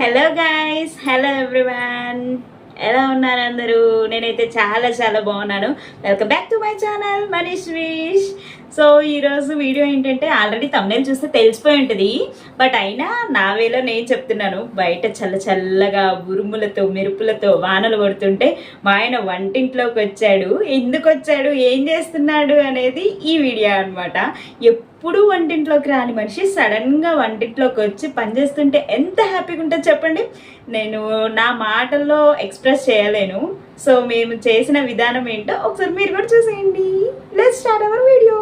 Hello guys, hello everyone. ఎలా ఉన్నారు అందరూ? నేనైతే చాలా చాలా బాగున్నాను. Welcome back to my channel Manish wish. So ఈరోజు వీడియో ఏంటంటే ఆల్రెడీ తమ్నైల్ చూస్తే తెలిసిపోయి ఉంటుంది, బట్ అయినా నా వేలో నేను చెప్తున్నాను. బయట చల్ల చల్లగా ఉరుములతో మెరుపులతో వానలు పడుతుంటే మా ఆయన వంటింట్లోకి వచ్చాడు. ఎందుకు వచ్చాడు, ఏం చేస్తున్నాడు అనేది ఈ వీడియో అనమాట. ఎప్పుడు వంటింట్లోకి రాని మనిషి సడన్గా వంటింట్లోకి వచ్చి పనిచేస్తుంటే ఎంత హ్యాపీగా ఉంటుందో చెప్పండి. నేను నా మాటల్లో ఎక్స్ప్రెస్ చేయలేను. సో మేము చేసిన విధానం ఏంటో ఒకసారి మీరు కూడా చూసేయండి. Let's start our video.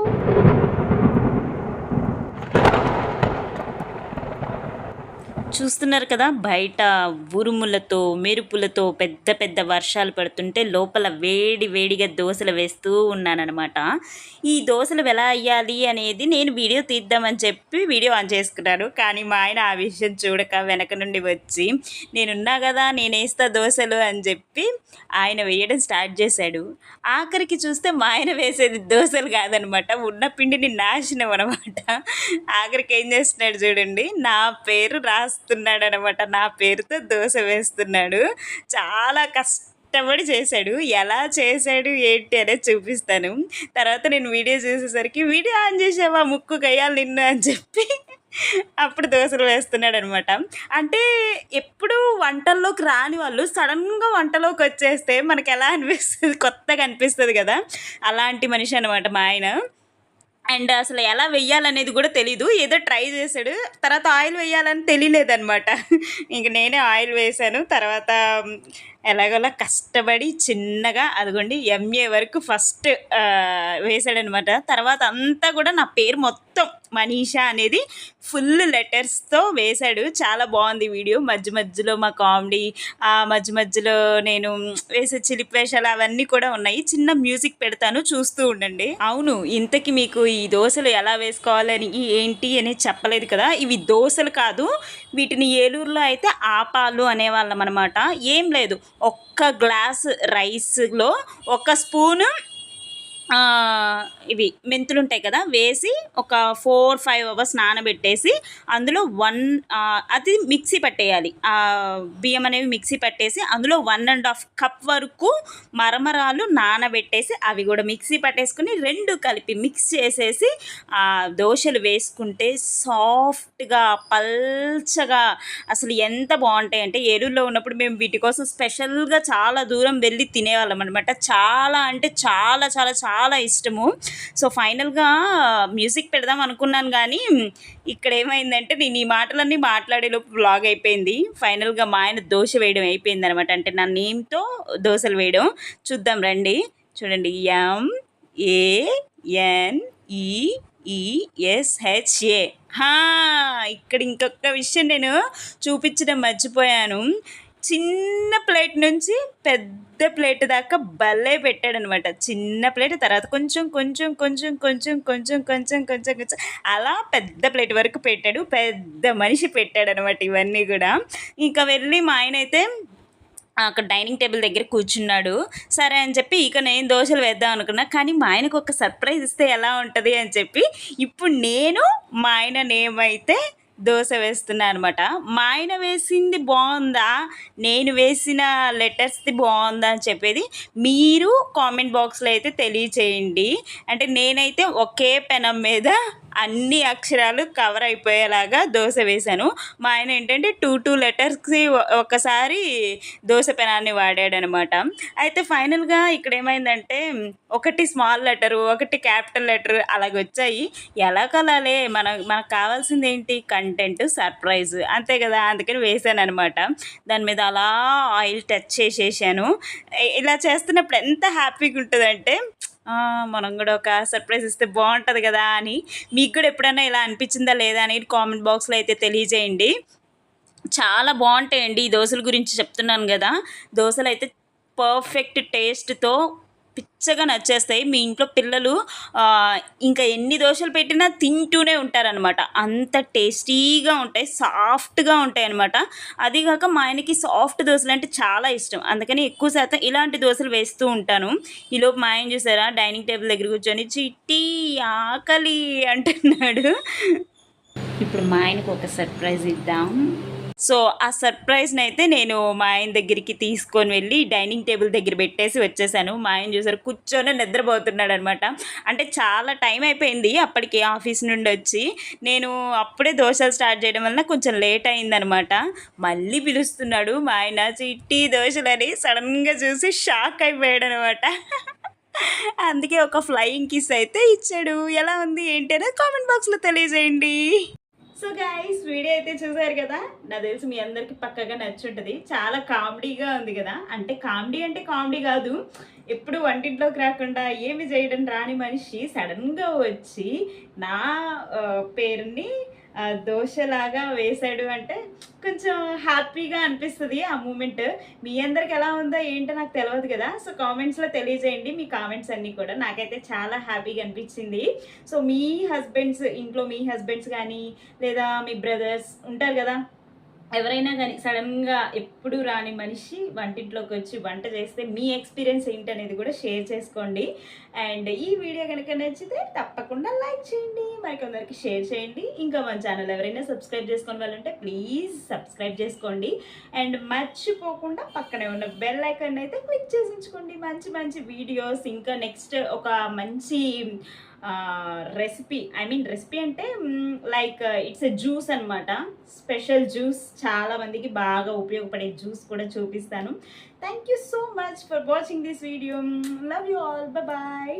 చూస్తున్నారు కదా, బయట ఉరుములతో మెరుపులతో పెద్ద పెద్ద వర్షాలు పడుతుంటే లోపల వేడి వేడిగా దోశలు వేస్తూ ఉన్నానన్నమాట. ఈ దోశలు ఎలా అయ్యాలి అనేది నేను వీడియో తీద్దామని చెప్పి వీడియో ఆన్ చేసుకున్నాను. కానీ మా ఆయన ఆ విషయం చూడక వెనక నుండి వచ్చి నేనున్నా కదా నేను వేస్తా దోశలు అని చెప్పి ఆయన వేయడం స్టార్ట్ చేశాడు. ఆఖరికి చూస్తే మా ఆయన వేసేది దోశలు కాదనమాట, ఉన్న పిండిని నాశనం అనమాట. ఆఖరికి ఏం చేస్తున్నాడు చూడండి, నా పేరు రాస్తున్నాడు అనమాట. నా పేరుతో దోశ వేస్తున్నాడు. చాలా కష్టపడి చేశాడు. ఎలా చేశాడు ఏంటి అనేది చూపిస్తాను. తర్వాత నేను వీడియో చూసేసరికి వీడియో ఆన్ చేసావా, ముక్కు గయ్యాలి నిన్ను అని చెప్పి అప్పుడు దోశలు వేస్తున్నాడు అనమాట. అంటే ఎప్పుడు వంటల్లోకి రాని వాళ్ళు సడన్గా వంటలోకి వచ్చేస్తే మనకి ఎలా అనిపిస్తుంది, కొత్తగా అనిపిస్తుంది కదా. అలాంటి మనిషి అనమాట మా ఆయన. అండ్ అసలు ఎలా వెయ్యాలనేది కూడా తెలీదు, ఏదో ట్రై చేశాడు. తర్వాత ఆయిల్ వేయాలని తెలియలేదనమాట. ఇంక నేనే ఆయిల్ వేసాను. తర్వాత ఎలాగోలా కష్టపడి చిన్నగా అదిగోండి ఎంఏ వరకు ఫస్ట్ వేసాడనమాట. తర్వాత అంతా కూడా నా పేరు మొత్తం మనీషా అనేది ఫుల్ లెటర్స్తో వేశాడు. చాలా బాగుంది వీడియో. మధ్య మధ్యలో మా కామెడీ, మధ్య మధ్యలో నేను వేసే చిలిపి వేషాలు అవన్నీ కూడా ఉన్నాయి. చిన్న మ్యూజిక్ పెడతాను, చూస్తూ ఉండండి. అవును, ఇంతకీ మీకు ఈ దోశలు ఎలా వేసుకోవాలని ఏంటి అనేది చెప్పలేదు కదా. ఇవి దోశలు కాదు, వీటిని ఏలూరులో అయితే ఆపాలు అనేవాళ్ళం అనమాట. ఏం లేదు, ఒక్క గ్లాస్ రైస్లో ఒక స్పూను ఇవి మెంతులు ఉంటాయి కదా వేసి ఒక 4-5 అవర్స్ నానబెట్టేసి అందులో అది మిక్సీ పట్టేయాలి. బియ్యం అనేవి మిక్సీ పట్టేసి అందులో 1.5 కప్ వరకు మరమరాలు నానబెట్టేసి అవి కూడా మిక్సీ పట్టేసుకుని రెండు కలిపి మిక్స్ చేసేసి దోశలు వేసుకుంటే సాఫ్ట్గా పల్చగా అసలు ఎంత బాగుంటాయి అంటే, ఏలూరులో ఉన్నప్పుడు మేము వీటి కోసం స్పెషల్గా చాలా దూరం వెళ్ళి తినేవాళ్ళం అనమాట. చాలా అంటే చాలా చాలా చాలా ఇష్టము. సో ఫైనల్గా మ్యూజిక్ పెడదాం అనుకున్నాను, కానీ ఇక్కడ ఏమైందంటే నేను ఈ మాటలన్నీ మాట్లాడేలోపు బ్లాగ్ అయిపోయింది. ఫైనల్గా మా ఆయన దోశ వేయడం అయిపోయింది అనమాట. అంటే నా నేమ్తో దోశలు వేయడం చూద్దాం రండి. చూడండి, MANEESHA. ఇక్కడ ఇంకొక విషయం నేను చూపించడం మర్చిపోయాను. చిన్న ప్లేట్ నుంచి పెద్ద ప్లేట్ దాకా భలే పెట్టాడనమాట. చిన్న ప్లేట్, తర్వాత కొంచెం కొంచెం కొంచెం కొంచెం కొంచెం కొంచెం కొంచెం కొంచెం అలా పెద్ద ప్లేట్ వరకు పెట్టాడు. పెద్ద మనిషి పెట్టాడనమాట ఇవన్నీ కూడా. ఇంకా వెళ్ళి మా ఆయన అయితే అక్కడ డైనింగ్ టేబుల్ దగ్గర కూర్చున్నాడు. సరే అని చెప్పి ఇక నేను దోశలు వేద్దాం అనుకున్నా, కానీ మా ఆయనకు ఒక సర్ప్రైజ్ ఇస్తే ఎలా ఉంటుంది అని చెప్పి ఇప్పుడు నేను మా ఆయన నేమైతే దోశ వేస్తున్నా అనమాట. మా ఆయన వేసింది బాగుందా, నేను వేసిన లెటర్స్ది బాగుందా అని చెప్పేది మీరు కామెంట్ బాక్స్లో అయితే తెలియచేయండి. అంటే నేనైతే ఒకే పెనం మీద అన్ని అక్షరాలు కవర్ అయిపోయేలాగా దోశ వేశాను. మా ఆయన ఏంటంటే 2 లెటర్స్కి ఒకసారి దోశ పెనాన్ని వాడాడనమాట. అయితే ఫైనల్గా ఇక్కడ ఏమైందంటే ఒకటి స్మాల్ లెటరు, ఒకటి క్యాపిటల్ లెటరు అలాగ వచ్చాయి. ఎలా కలాలే, మనకు కావాల్సింది ఏంటి, కంటెంట్, సర్ప్రైజ్, అంతే కదా. అందుకని వేసాను అనమాట. దాని మీద అలా ఆయిల్ టచ్ చేసేసాను. ఇలా చేస్తున్నప్పుడు ఎంత హ్యాపీగా ఉంటుందంటే మనం కూడా ఒక సర్ప్రైజ్ ఇస్తే బాగుంటుంది కదా అని. మీకు కూడా ఎప్పుడైనా ఇలా అనిపించిందా లేదా అనేది కామెంట్ బాక్స్లో అయితే తెలియజేయండి. చాలా బాగుంటాయండి ఈ దోశల గురించి చెప్తున్నాను కదా. దోశలు అయితే పర్ఫెక్ట్ టేస్ట్తో పిచ్చగా నచ్చేస్తాయి. మీ ఇంట్లో పిల్లలు ఇంకా ఎన్ని దోశలు పెట్టినా తింటూనే ఉంటారనమాట. అంత టేస్టీగా ఉంటాయి, సాఫ్ట్గా ఉంటాయి అనమాట. అదిగాక మా ఆయనకి సాఫ్ట్ దోశలు అంటే చాలా ఇష్టం, అందుకని ఎక్కువ శాతం ఇలాంటి దోశలు వేస్తూ ఉంటాను. ఈలోపు మా ఆయన చూసారా, డైనింగ్ టేబుల్ దగ్గర కూర్చొని చిట్టి ఆకలి అంటున్నాడు. ఇప్పుడు మా ఆయనకు ఒక సర్ప్రైజ్ ఇద్దాం. సో ఆ సర్ప్రైజ్ని అయితే నేను మా ఆయన దగ్గరికి తీసుకొని వెళ్ళి డైనింగ్ టేబుల్ దగ్గర పెట్టేసి వచ్చేసాను. మా ఆయన చూసారు కూర్చొని నిద్రపోతున్నాడు అనమాట. అంటే చాలా టైం అయిపోయింది అప్పటికి ఆఫీస్ నుండి వచ్చి. నేను అప్పుడే దోశలు స్టార్ట్ చేయడం వలన కొంచెం లేట్ అయిందనమాట. మళ్ళీ పిలుస్తున్నాడు మా ఆయన చిట్టి దోశలని. సడన్గా చూసి షాక్ అయిపోయాడు అనమాట. అందుకే ఒక ఫ్లయింగ్ కిస్ అయితే ఇచ్చాడు. ఎలా ఉంది ఏంటి అనేది కామెంట్ బాక్స్లో తెలియజేయండి. సో గైస్ వీడియో అయితే చూసారు కదా, నాకు తెలిసి మీ అందరికి పక్కగా నచ్చుంటుంది. చాలా కామెడీగా ఉంది కదా. అంటే కామెడీ కాదు, ఎప్పుడు వంటింట్లోకి రాకుండా ఏమి చేయడం రాని మనిషి సడన్గా వచ్చి నా పేరుని దోశలాగా వేశాడు అంటే కొంచెం హ్యాపీగా అనిపిస్తుంది ఆ మూమెంట్. మీ అందరికి ఎలా ఉందో ఏంటో నాకు తెలియదు కదా. సో కామెంట్స్లో తెలియజేయండి మీ కామెంట్స్ అన్నీ కూడా. నాకైతే చాలా హ్యాపీగా అనిపించింది. సో మీ హస్బెండ్స్, ఇంట్లో మీ హస్బెండ్స్ కానీ లేదా మీ బ్రదర్స్ ఉంటారు కదా, ఎవరైనా కానీ సడన్గా ఎప్పుడు రాని మనిషి వంటింట్లోకి వచ్చి వంట చేస్తే మీ ఎక్స్పీరియన్స్ ఏంటనేది కూడా షేర్ చేసుకోండి. అండ్ ఈ వీడియో కనుక నచ్చితే తప్పకుండా లైక్ చేయండి, మరికొందరికి షేర్ చేయండి. ఇంకా మన ఛానల్ ఎవరైనా సబ్స్క్రైబ్ చేసుకుని వాళ్ళంటే ప్లీజ్ సబ్స్క్రైబ్ చేసుకోండి. అండ్ మర్చిపోకుండా పక్కనే ఉన్న బెల్ ఐకాన్ అయితే క్లిక్ చేసి ఉంచుకోండి. మంచి మంచి వీడియోస్, ఇంకా నెక్స్ట్ ఒక మంచి రెసిపీ రెసిపీ అంటే లైక్ ఇట్స్ ఎ జ్యూస్ అనమాట. స్పెషల్ జ్యూస్, చాలామందికి బాగా ఉపయోగపడే జ్యూస్ కూడా చూపిస్తాను. Thank you so much for watching this video. Love you all. Bye.